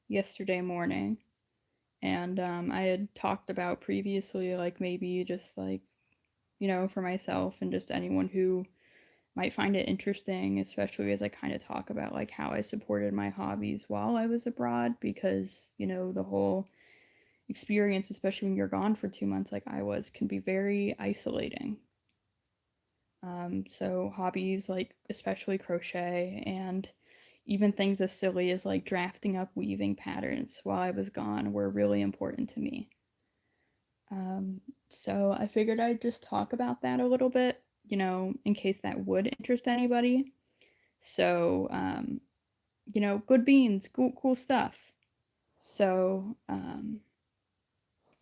yesterday morning, and I had talked about previously, like maybe just like, for myself and just anyone who might find it interesting, especially as I kind of talk about like how I supported my hobbies while I was abroad, because, the whole experience, especially when you're gone for 2 months like I was, can be very isolating. So hobbies like especially crochet and even things as silly as like drafting up weaving patterns while I was gone were really important to me. Um, so I figured I'd just talk about that a little bit, in case that would interest anybody. So, good beans, cool stuff. So,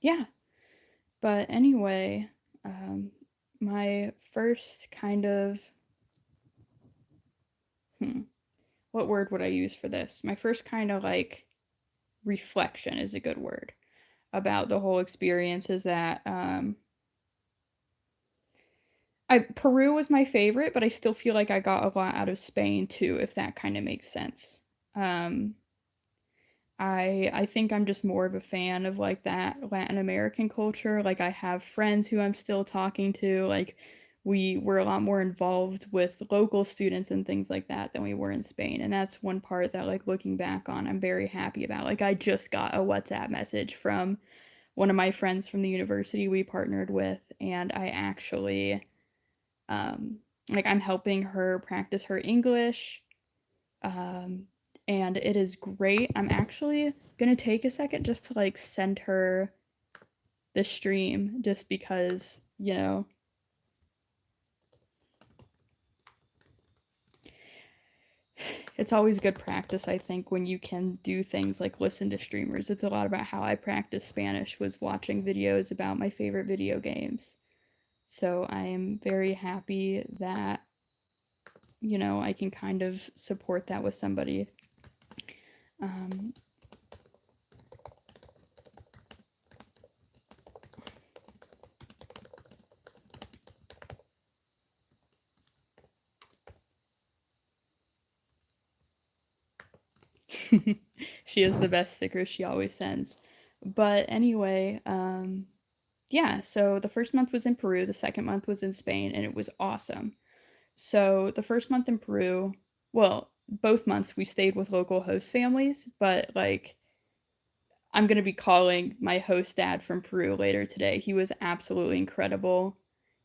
yeah. But anyway, um, my first kind of, hmm, what word would I use for this? My first kind of like reflection is a good word about the whole experience is that Peru was my favorite, but I still feel like I got a lot out of Spain too, if that kind of makes sense. Um, I think I'm just more of a fan of like that Latin American culture. Like I have friends who I'm still talking to. Like we were a lot more involved with local students and things like that than we were in Spain. And that's one part that like looking back on, I'm very happy about. Like I just got a WhatsApp message from one of my friends from the university we partnered with, and I actually um like I'm helping her practice her English, um, and it is great. I'm actually gonna take a second just to like send her the stream just because, it's always good practice, I think, when you can do things like listen to streamers. It's a lot about how I practice Spanish was watching videos about my favorite video games. So I am very happy that, I can kind of support that with somebody. Um, she is the best sticker. She always sends. But anyway, yeah, so the first month was in Peru, the second month was in Spain, and it was awesome. So the first month in Peru, well, both months we stayed with local host families, but like I'm going to be calling my host dad from Peru later today. He was absolutely incredible.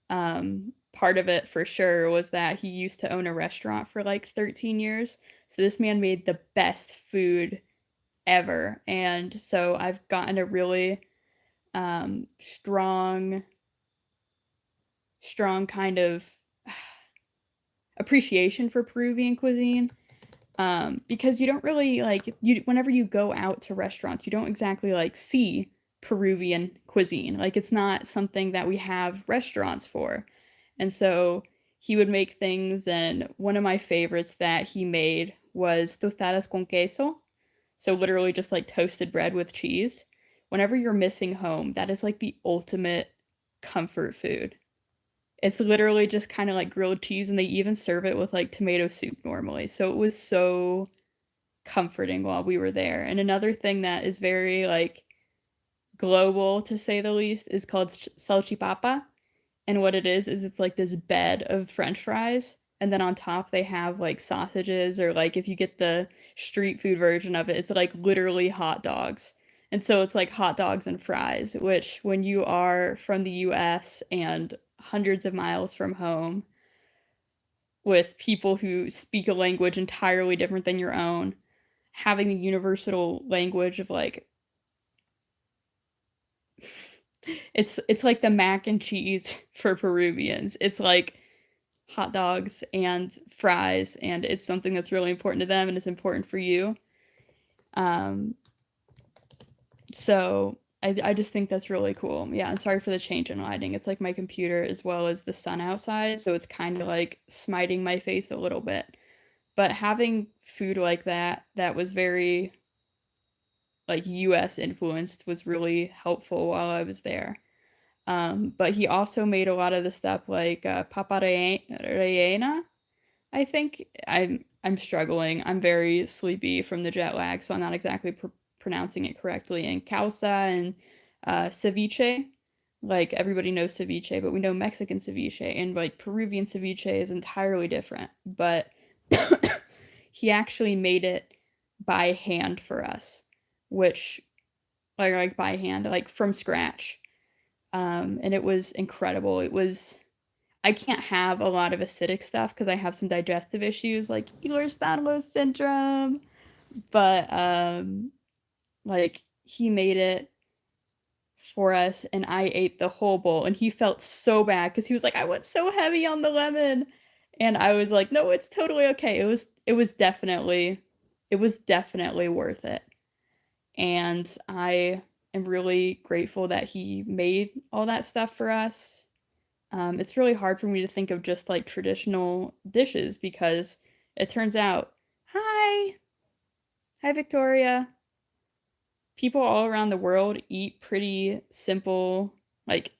Part of it for sure was that he used to own a restaurant for like 13 years. So this man made the best food ever. And so I've gotten a really strong kind of appreciation for Peruvian cuisine, because you don't really like you whenever you go out to restaurants, you don't exactly like see Peruvian cuisine. Like it's not something that we have restaurants for. And so he would make things, and one of my favorites that he made was tostadas con queso. So literally just like toasted bread with cheese. Whenever you're missing home, that is like the ultimate comfort food. It's literally just kind of like grilled cheese, and they even serve it with like tomato soup normally. So it was so comforting while we were there. And another thing that is very like global to say the least is called salchipapa. And what it is it's like this bed of french fries, and then on top they have like sausages, or like if you get the street food version of it, it's like literally hot dogs. And so it's like hot dogs and fries, which when you are from the US and hundreds of miles from home with people who speak a language entirely different than your own, having the universal language of like it's like the mac and cheese for Peruvians. It's like hot dogs and fries, and it's something that's really important to them and it's important for you. Um, so I just think that's really cool. Yeah, I'm sorry for the change in lighting. It's like my computer as well as the sun outside, so it's kind of like smiting my face a little bit. But having food like that was very like US influenced was really helpful while I was there. But he also made a lot of the stuff like papa rellena. I think I'm struggling. I'm very sleepy from the jet lag, so I'm not exactly pronouncing it correctly, and causa and ceviche. Like everybody knows ceviche, but we know Mexican ceviche, and like Peruvian ceviche is entirely different. But he actually made it by hand for us, which like by hand, like from scratch. And it was incredible. It was I can't have a lot of acidic stuff because I have some digestive issues like Ehlers-Danlos syndrome. But like he made it for us and I ate the whole bowl and he felt so bad because he was like, I went so heavy on the lemon. And I was like, no, it's totally okay. It was definitely worth it. And I am really grateful that he made all that stuff for us. It's really hard for me to think of just like traditional dishes because it turns out, hi, Victoria. People all around the world eat pretty simple, like,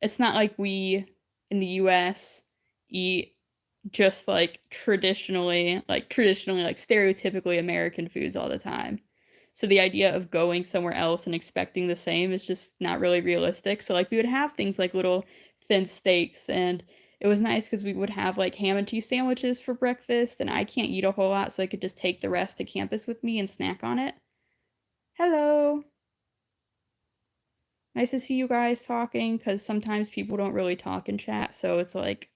it's not like we in the US eat just like traditionally, like stereotypically American foods all the time. So the idea of going somewhere else and expecting the same is just not really realistic. So like we would have things like little thin steaks and it was nice because we would have like ham and cheese sandwiches for breakfast and I can't eat a whole lot so I could just take the rest to campus with me and snack on it. Hello. Nice to see you guys talking because sometimes people don't really talk in chat. So it's like,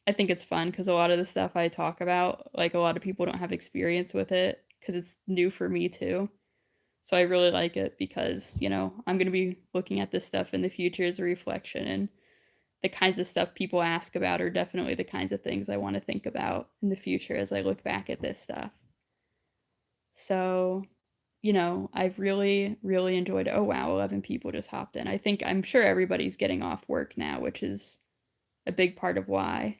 I think it's fun because a lot of the stuff I talk about, like a lot of people don't have experience with it because it's new for me too. So I really like it because, I'm going to be looking at this stuff in the future as a reflection and the kinds of stuff people ask about are definitely the kinds of things I want to think about in the future as I look back at this stuff. So, I've really, really enjoyed it. Oh, wow, 11 people just hopped in. I'm sure everybody's getting off work now, which is a big part of why.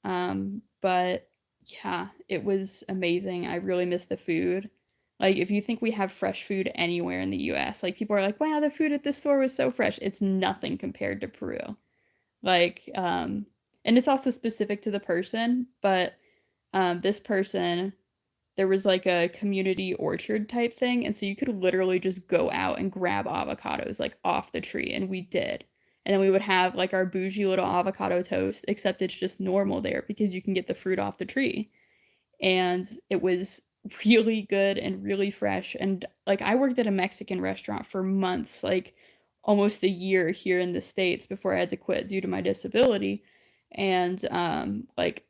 But yeah, it was amazing. I really miss the food. Like, if you think we have fresh food anywhere in the US, like, people are like, wow, the food at this store was so fresh. It's nothing compared to Peru. Like, and it's also specific to the person, but this person, there was like a community orchard type thing, and so you could literally just go out and grab avocados like off the tree, and we did. And then we would have like our bougie little avocado toast, except it's just normal there because you can get the fruit off the tree. And it was really good and really fresh. And like I worked at a Mexican restaurant for months, like almost a year here in the States before I had to quit due to my disability. And like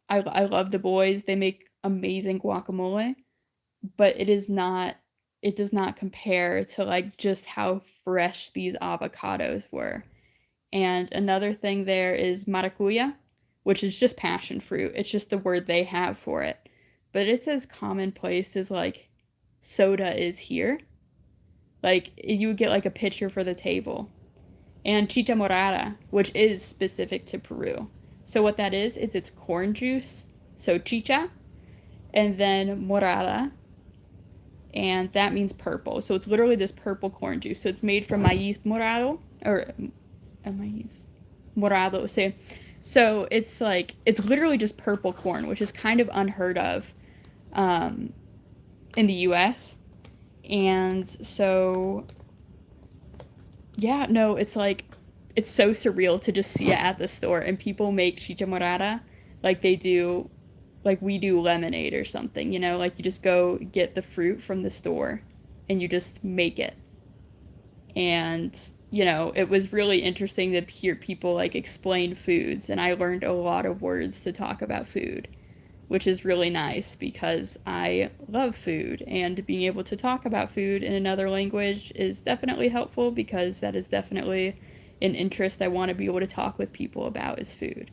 I love the boys. They make amazing guacamole, but it does not compare to like just how fresh these avocados were. And another thing there is maracuya, which is just passion fruit. It's just the word they have for it. But it's as commonplace as like soda is here. Like you would get like a pitcher for the table. And chicha morada, which is specific to Peru. So what that is it's corn juice. So chicha and then morada, and that means purple. So it's literally this purple corn juice. So it's made from maíz morado or maíz morado. So it's literally just purple corn, which is kind of unheard of in the U.S. And so yeah, no, it's so surreal to just see it at the store and people make chicha morada like they do like we do lemonade or something, like you just go get the fruit from the store and you just make it. And, it was really interesting to hear people like explain foods and I learned a lot of words to talk about food, which is really nice because I love food and being able to talk about food in another language is definitely helpful because that is definitely an interest I want to be able to talk with people about is food.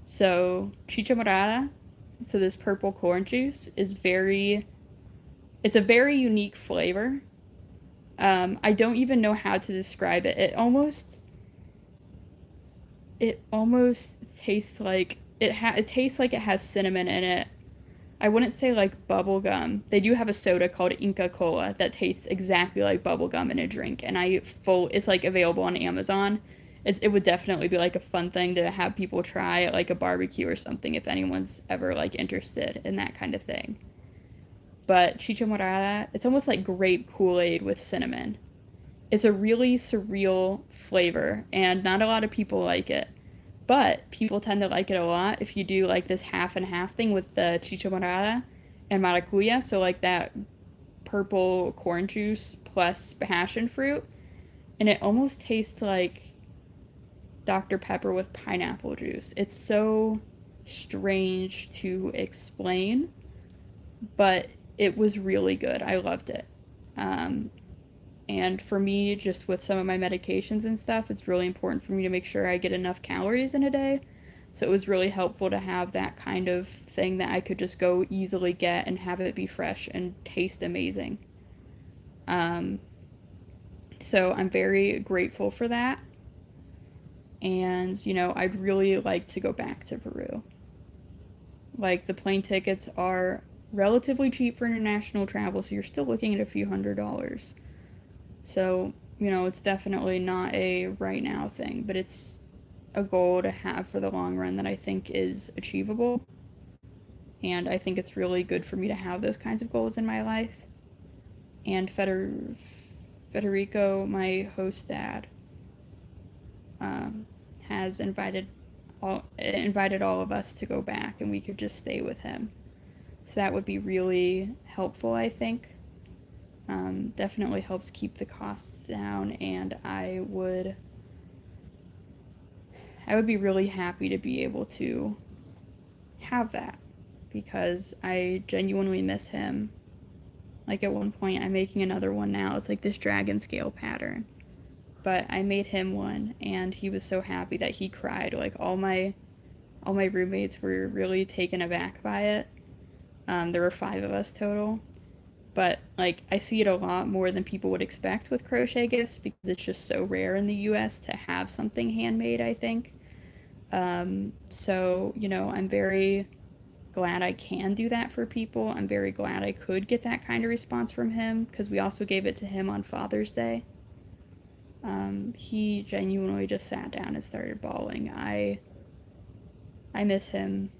So, chicha morada, so this purple corn juice is it's a very unique flavor. I don't even know how to describe it. It almost tastes like it tastes like it has cinnamon in it. I wouldn't say like bubble gum. They do have a soda called Inca Cola that tastes exactly like bubble gum in a drink, and it's like available on Amazon. It would definitely be like a fun thing to have people try at like a barbecue or something if anyone's ever like interested in that kind of thing. But chicha morada, it's almost like grape Kool-Aid with cinnamon. It's a really surreal flavor, and not a lot of people like it. But people tend to like it a lot if you do like this half and half thing with the chicha morada and maracuya. So like that purple corn juice plus passion fruit, and it almost tastes like Dr. Pepper with pineapple juice. It's so strange to explain, but it was really good. I loved it. Um, and for me, just with some of my medications and stuff, it's really important for me to make sure I get enough calories in a day. So it was really helpful to have that kind of thing that I could just go easily get and have it be fresh and taste amazing. Um, so I'm very grateful for that. And, I'd really like to go back to Peru. Like, the plane tickets are relatively cheap for international travel, so you're still looking at a few $100s. So, it's definitely not a right now thing, but it's a goal to have for the long run that I think is achievable. And I think it's really good for me to have those kinds of goals in my life. And Federico, my host dad, has invited all of us to go back, and we could just stay with him. So that would be really helpful, I think. Definitely helps keep the costs down, and I would be really happy to be able to have that, because I genuinely miss him. Like, at one point, I'm making another one now. It's like this dragon scale pattern. But I made him one, and he was so happy that he cried. Like, all my roommates were really taken aback by it. There were 5 of us total. But, like, I see it a lot more than people would expect with crochet gifts, because it's just so rare in the US to have something handmade, I think. So, I'm very glad I can do that for people. I'm very glad I could get that kind of response from him, because we also gave it to him on Father's Day. He genuinely just sat down and started bawling. I miss him.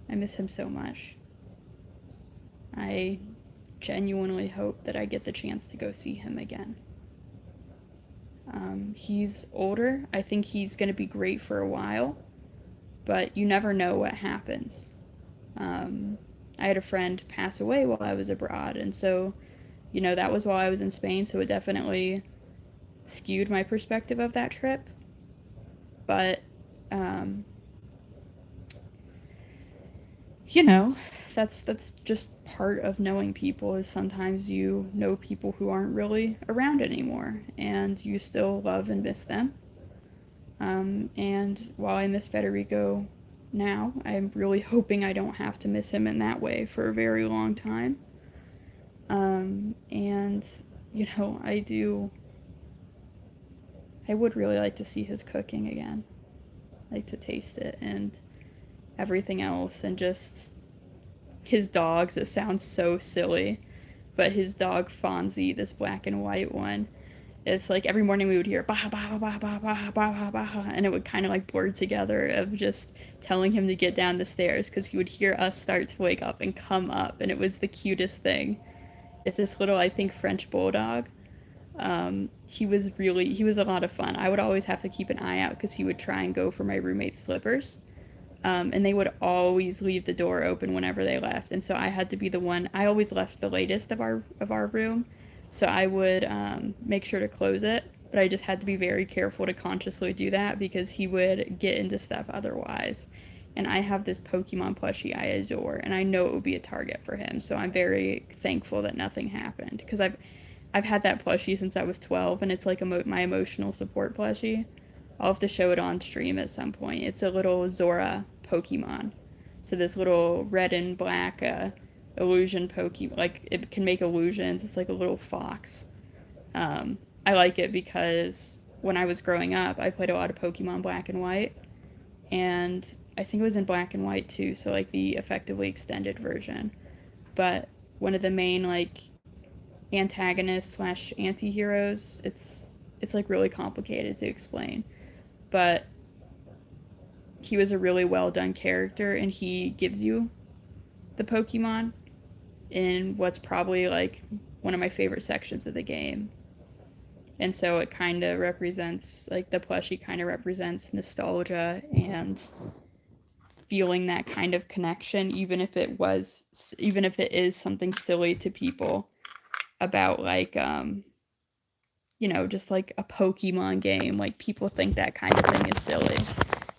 I miss him so much. I genuinely hope that I get the chance to go see him again. He's older. I think he's going to be great for a while, but you never know what happens. I had a friend pass away while I was abroad, and so, that was while I was in Spain, so it definitely skewed my perspective of that trip. But, that's just part of knowing people, is sometimes you know people who aren't really around anymore, and you still love and miss them. And while I miss Federico now, I'm really hoping I don't have to miss him in that way for a very long time. And, I would really like to see his cooking again. Like to taste it and everything else, and just his dogs. It sounds so silly, but his dog Fonzie, this black and white one, it's like every morning we would hear bah bah bah bah bah bah bah, and it would kind of like blur together of just telling him to get down the stairs, because he would hear us start to wake up and come up, and it was the cutest thing. It's this little, I think, French bulldog. He was a lot of fun. I would always have to keep an eye out, because he would try and go for my roommate's slippers. And they would always leave the door open whenever they left, and so I had to be the one. I always left the latest of our room, so I would make sure to close it. But I just had to be very careful to consciously do that, because he would get into stuff otherwise. And I have this Pokemon plushie I adore, and I know it would be a target for him. So I'm very thankful that nothing happened, because I've had that plushie since I was 12, and it's like my emotional support plushie. I'll have to show it on stream at some point. It's a little Zora Pokemon. So this little red and black illusion Pokemon, like it can make illusions. It's like a little fox. I like it because when I was growing up, I played a lot of Pokemon Black and White, and I think it was in Black and White too, so like the effectively extended version. But one of the main like antagonists slash anti-heroes, it's like really complicated to explain, but he was a really well done character, and he gives you the Pokemon in what's probably like one of my favorite sections of the game. And so it kind of represents, like, the plushie kind of represents nostalgia and feeling that kind of connection, even if it is something silly to people about, like, just like a Pokemon game. Like, people think that kind of thing is silly.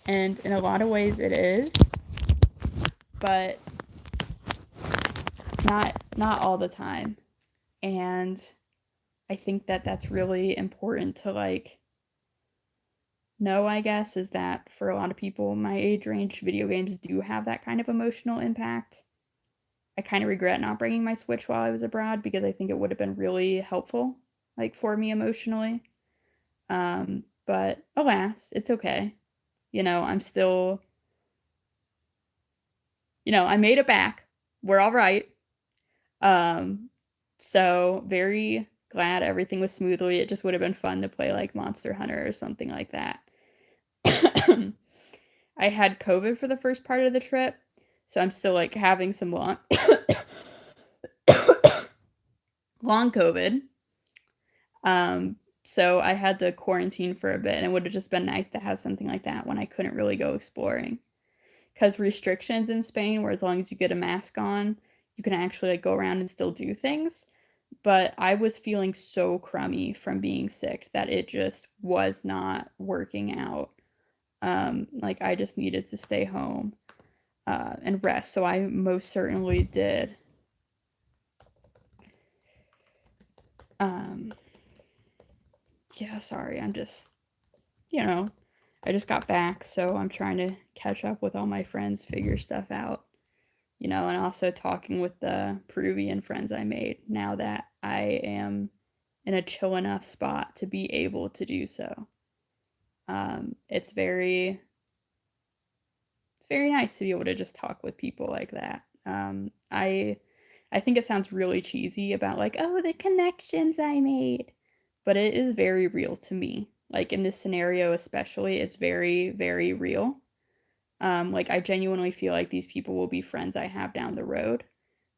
And in a lot of ways it is, but not all the time. And I think that that's really important to, like, know, I guess, is that for a lot of people my age range, video games do have that kind of emotional impact. I kind of regret not bringing my Switch while I was abroad because I think it would have been really helpful, like, for me emotionally. But alas, it's okay. I'm still, I made it back. We're all right. Um, so very glad everything was smoothly. It just would have been fun to play like Monster Hunter or something like that. I had COVID for the first part of the trip, so I'm still like having some long long COVID. So I had to quarantine for a bit, and it would have just been nice to have something like that when I couldn't really go exploring. Because restrictions in Spain, where as long as you get a mask on, you can actually like go around and still do things. But I was feeling so crummy from being sick that it just was not working out. Like, I just needed to stay home and rest. So I most certainly did. Um, yeah, sorry. I just got back, so I'm trying to catch up with all my friends, figure stuff out, and also talking with the Peruvian friends I made now that I am in a chill enough spot to be able to do so. It's very nice to be able to just talk with people like that. I think it sounds really cheesy about, like, oh, the connections I made, but it is very real to me. Like, in this scenario especially, it's very, very real. Like, I genuinely feel like these people will be friends I have down the road.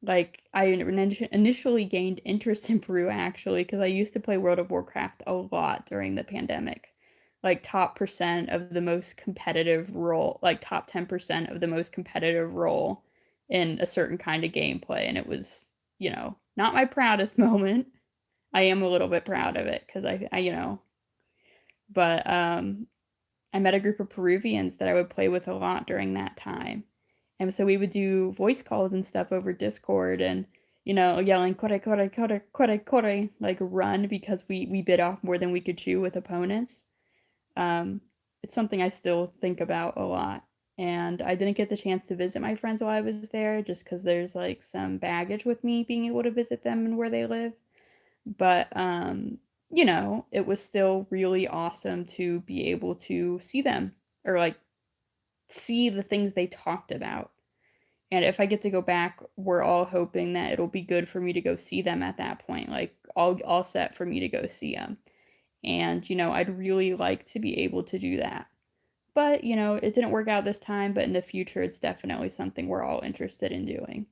Like, I initially gained interest in Peru actually because I used to play World of Warcraft a lot during the pandemic. Like, top percent of the most competitive role, like top 10% of the most competitive role in a certain kind of gameplay. And it was, not my proudest moment. I am a little bit proud of it because but I met a group of Peruvians that I would play with a lot during that time. And so we would do voice calls and stuff over Discord and, yelling corre, corre, corre, corre, corre, like run because we bit off more than we could chew with opponents. Um, it's something I still think about a lot. And I didn't get the chance to visit my friends while I was there just because there's like some baggage with me being able to visit them and where they live. But it was still really awesome to be able to see them or like see the things they talked about. And if I get to go back, we're all hoping that it'll be good for me to go see them at that point, like all set for me to go see them. And I'd really like to be able to do that. But it didn't work out this time, but in the future it's definitely something we're all interested in doing.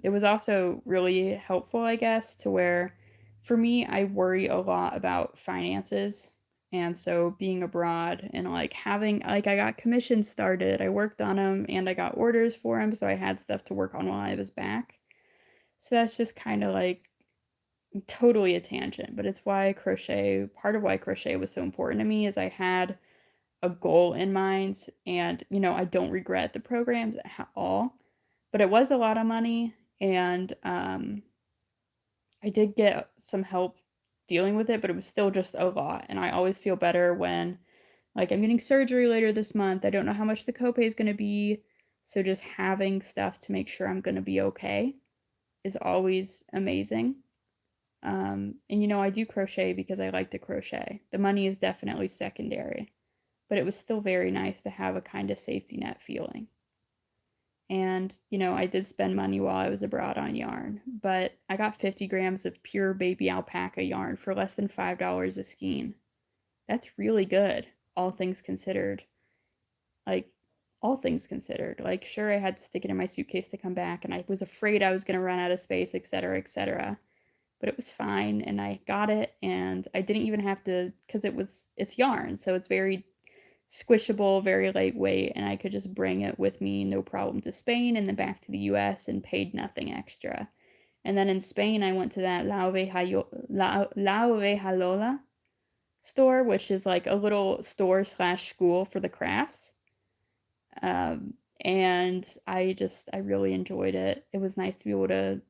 It was also really helpful, I guess, to where for me, I worry a lot about finances. And so being abroad and like having, like, I got commissions started, I worked on them and I got orders for them. So I had stuff to work on while I was back. So that's just kind of like totally a tangent, but it's why part of why crochet was so important to me is I had a goal in mind and, I don't regret the programs at all, but it was a lot of money and I did get some help dealing with it, but it was still just a lot. And I always feel better when, like, I'm getting surgery later this month. I don't know how much the copay is going to be. So just having stuff to make sure I'm going to be okay is always amazing. And I do crochet because I like to crochet. The money is definitely secondary, but it was still very nice to have a kind of safety net feeling. And, I did spend money while I was abroad on yarn, but I got 50 grams of pure baby alpaca yarn for less than $5 a skein. That's really good, all things considered. Like, all things considered. Like, sure, I had to stick it in my suitcase to come back, and I was afraid I was going to run out of space, etc., etc. But it was fine, and I got it, and I didn't even have to, because it's yarn, so it's very squishable, very lightweight, and I could just bring it with me, no problem, to Spain and then back to the US and paid nothing extra. And then in Spain, I went to that La Oveja Lola store, which is like a little store slash school for the crafts. And I really enjoyed it. It was nice to be able to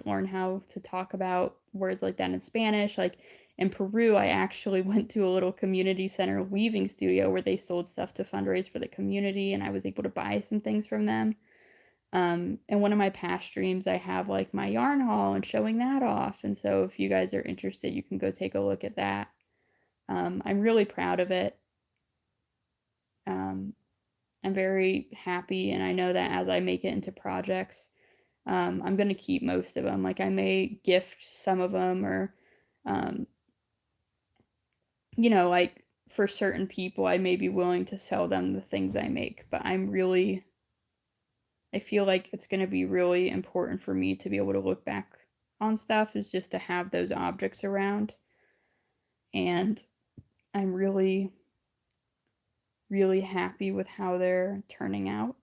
learn how to talk about words like that in Spanish. Like in Peru, I actually went to a little community center weaving studio where they sold stuff to fundraise for the community, and I was able to buy some things from them. And one of my past streams, I have like my yarn haul and showing that off. And so if you guys are interested, you can go take a look at that. I'm really proud of it. I'm very happy, and I know that as I make it into projects, I'm going to keep most of them. Like, I may gift some of them, or, like for certain people, I may be willing to sell them the things I make. But I feel like it's going to be really important for me to be able to look back on stuff, is just to have those objects around. And I'm really, really happy with how they're turning out.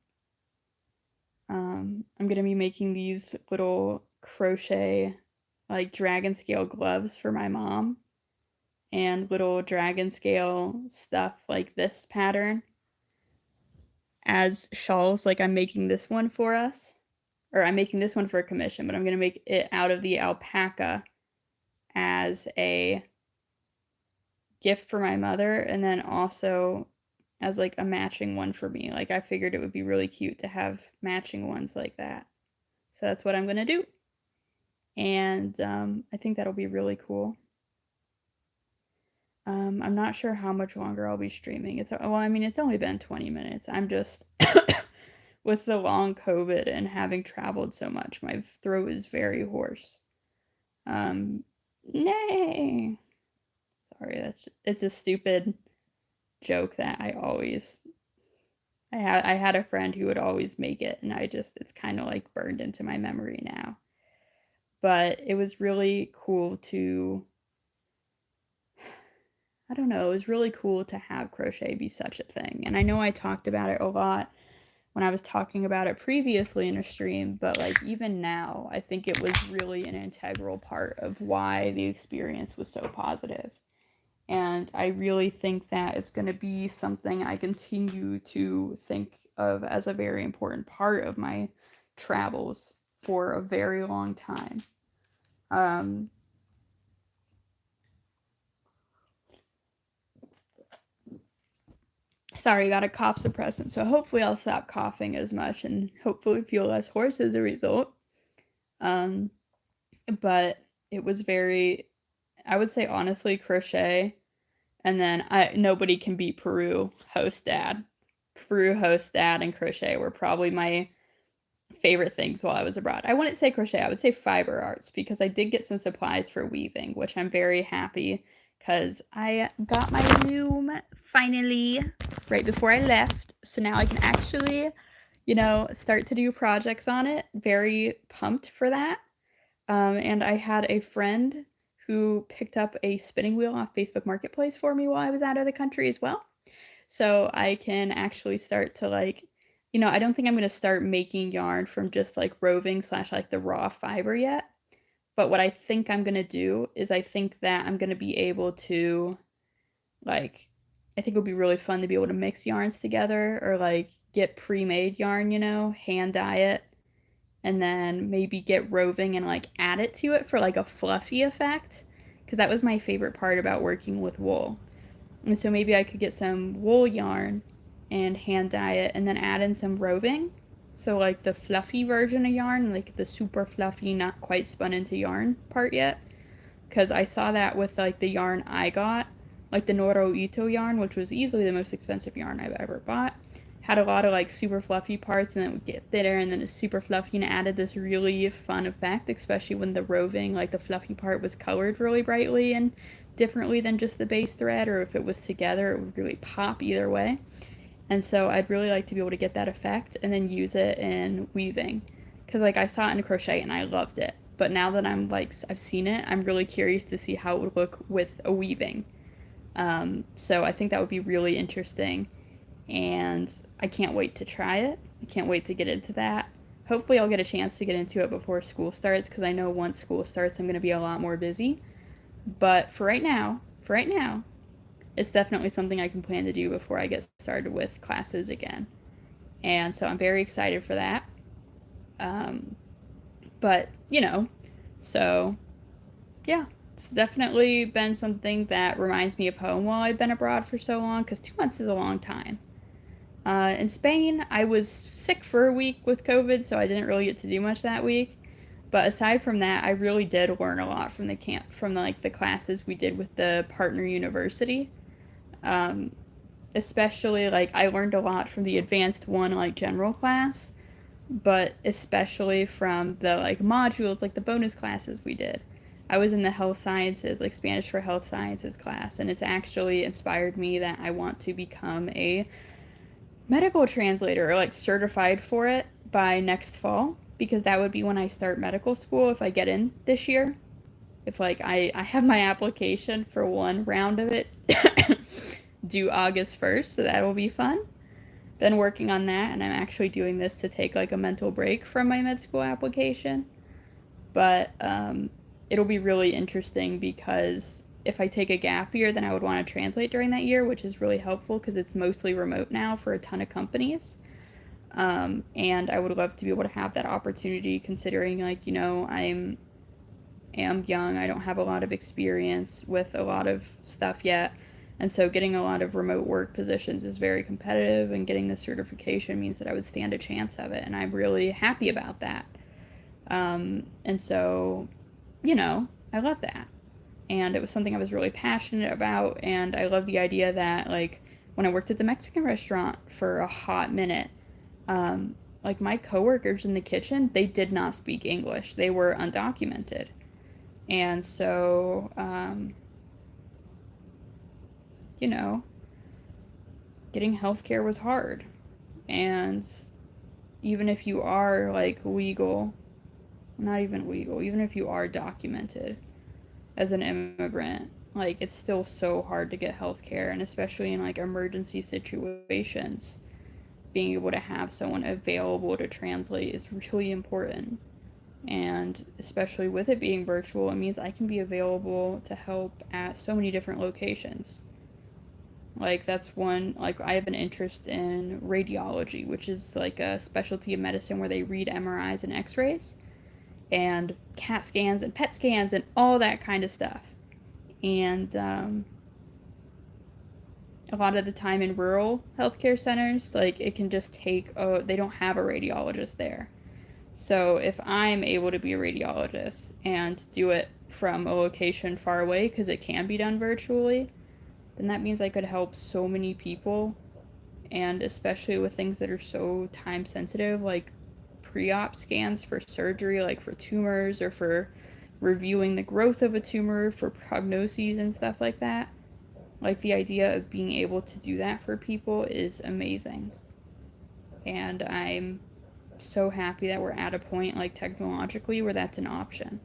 I'm gonna be making these little crochet, like dragon scale gloves for my mom, and little dragon scale stuff like this pattern as shawls. Like, I'm making this one for us, or I'm making this one for a commission, but I'm gonna make it out of the alpaca as a gift for my mother, and then also as like a matching one for me. Like, I figured it would be really cute to have matching ones like that. So that's what I'm going to do. And I think that'll be really cool. I'm not sure how much longer I'll be streaming. It's only been 20 minutes. I'm just with the long COVID and having traveled so much, my throat is very hoarse. Nay. Sorry, it's a stupid joke that I had a friend who would always make it, and it's kind of like burned into my memory now. But it was really cool to, I don't know, it was really cool to have crochet be such a thing. And I know I talked about it a lot when I was talking about it previously in a stream, but like even now, I think it was really an integral part of why the experience was so positive. And I really think that it's going to be something I continue to think of as a very important part of my travels for a very long time. Sorry, got a cough suppressant, so hopefully I'll stop coughing as much and hopefully feel less hoarse as a result. But it was I would say honestly, crochet, and then nobody can beat Peru host dad. Peru host dad and crochet were probably my favorite things while I was abroad. I wouldn't say crochet, I would say fiber arts, because I did get some supplies for weaving, which I'm very happy, because I got my loom finally right before I left. So now I can actually, start to do projects on it. Very pumped for that. And I had a friend who picked up a spinning wheel off Facebook Marketplace for me while I was out of the country as well. So I can actually start to I don't think I'm going to start making yarn from just like roving / like the raw fiber yet. But what I think I'm going to do is I think that I'm going to be able to I think it would be really fun to be able to mix yarns together, or like get pre-made yarn, hand dye it, and then maybe get roving and like add it to it for like a fluffy effect, because that was my favorite part about working with wool. And so maybe I could get some wool yarn and hand dye it, and then add in some roving, so like the fluffy version of yarn, like the super fluffy, not quite spun into yarn part yet, because I saw that with like the yarn I got, like the Noro Ito yarn, which was easily the most expensive yarn I've ever bought, had a lot of like super fluffy parts, and then it would get thinner, and then it's super fluffy, and added this really fun effect, especially when the roving, like the fluffy part, was colored really brightly and differently than just the base thread, or if it was together, it would really pop either way. And so I'd really like to be able to get that effect and then use it in weaving. Because, like, I saw it in crochet and I loved it. But now that I'm, like, I've seen it, I'm really curious to see how it would look with a weaving. So I think that would be really interesting. And I can't wait to try it. I can't wait to get into that. Hopefully, I'll get a chance to get into it before school starts because I know once school starts, I'm going to be a lot more busy. But for right now, it's definitely something I can plan to do before I get started with classes again. And so I'm very excited for that. Um, but, so yeah, it's definitely been something that reminds me of home while I've been abroad for so long because 2 months is a long time. In Spain, I was sick for a week with COVID, so I didn't really get to do much that week. But aside from that, I really did learn a lot from the camp, from like the classes we did with the partner university. Um, Especially like I learned a lot from the advanced one like general class, but especially from the like modules like the bonus classes we did. I was in the health sciences, like Spanish for health sciences class, and it's actually inspired me that I want to become a medical translator or like certified for it by next fall because that would be when I start medical school if I get in this year. If like I have my application for one round of it due August 1st, so that will be fun. Been working on that, and I'm actually doing this to take like a mental break from my med school application. But it'll be really interesting because if I take a gap year, then I would want to translate during that year, which is really helpful because it's mostly remote now for a ton of companies. And I would love to be able to have that opportunity considering like, am young. I don't have a lot of experience with a lot of stuff yet. And so getting a lot of remote work positions is very competitive, and getting the certification means that I would stand a chance of it. And I'm really happy about that. And so, I love that. And it was something I was really passionate about. And I love the idea that, like, when I worked at the Mexican restaurant for a hot minute, like, my coworkers in the kitchen, they did not speak English, they were undocumented. And so, you know, getting healthcare was hard. And even if you are, like, legal, not even legal, even if you are documented as an immigrant, like, it's still so hard to get healthcare, and especially in, like, emergency situations, being able to have someone available to translate is really important. And especially with it being virtual, it means I can be available to help at so many different locations. Like, that's one, like, I have an interest in radiology, which is like a specialty of medicine where they read MRIs and x rays, and CAT scans and PET scans and all that kind of stuff. And a lot of the time in rural healthcare centers, like, it can just take, oh, they don't have a radiologist there. So if I'm able to be a radiologist and do it from a location far away, because it can be done virtually, then that means I could help so many people, and especially with things that are so time sensitive, like pre-op scans for surgery, like for tumors or for reviewing the growth of a tumor for prognoses and stuff like that. Like, the idea of being able to do that for people is amazing. And I'm so happy that we're at a point, like, technologically where that's an option.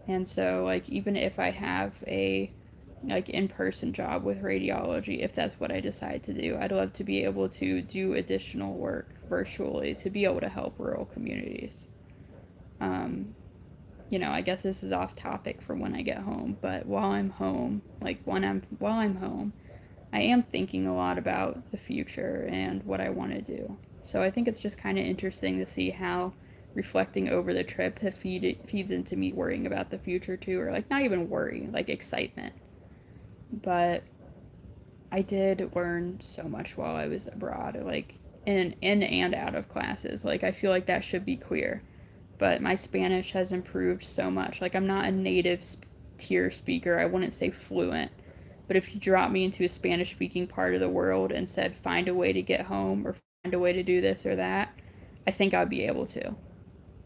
And so, like, even if I have a like in-person job with radiology, if that's what I decide to do, I'd love to be able to do additional work virtually to be able to help rural communities. um, I guess this is off topic for when I get home, but while I'm home, like, while I'm home, I am thinking a lot about the future and what I want to do. So I think it's just kind of interesting to see how reflecting over the trip feeds into me worrying about the future too, or like not even worry, like excitement. But I did learn so much while I was abroad, like in and out of classes. Like, I feel like that should be clear. But my Spanish has improved so much. Like, I'm not a native tier speaker. I wouldn't say fluent. But if you drop me into a Spanish speaking part of the world and said, find a way to get home or find a way to do this or that, I think I'd be able to.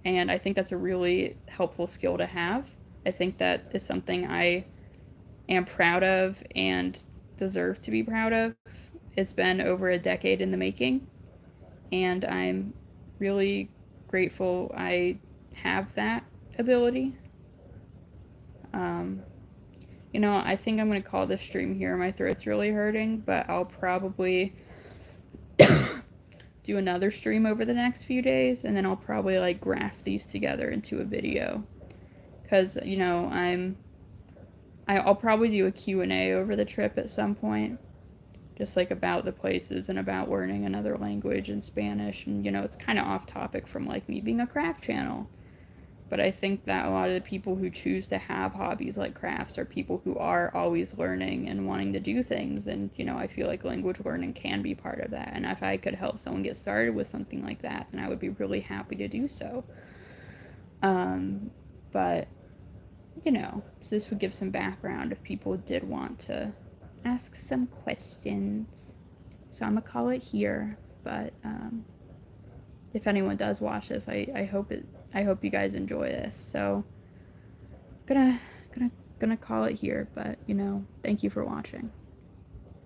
And I think that's a really helpful skill to have. I think that is something I am proud of and deserve to be proud of, It's been over a decade in the making, and I'm really grateful I have that ability. Um, I think I'm going to call this stream here. My throat's really hurting, but I'll probably do another stream over the next few days, and then I'll probably like graph these together into a video. Because, I'll probably do a Q&A over the trip at some point, just like about the places and about learning another language and Spanish. And, it's kind of off topic from like me being a craft channel. But I think that a lot of the people who choose to have hobbies like crafts are people who are always learning and wanting to do things. And, I feel like language learning can be part of that. And if I could help someone get started with something like that, then I would be really happy to do so. But, so this would give some background if people did want to ask some questions. So I'm going to call it here. But if anyone does watch this, I hope you guys enjoy this. So gonna call it here, but thank you for watching.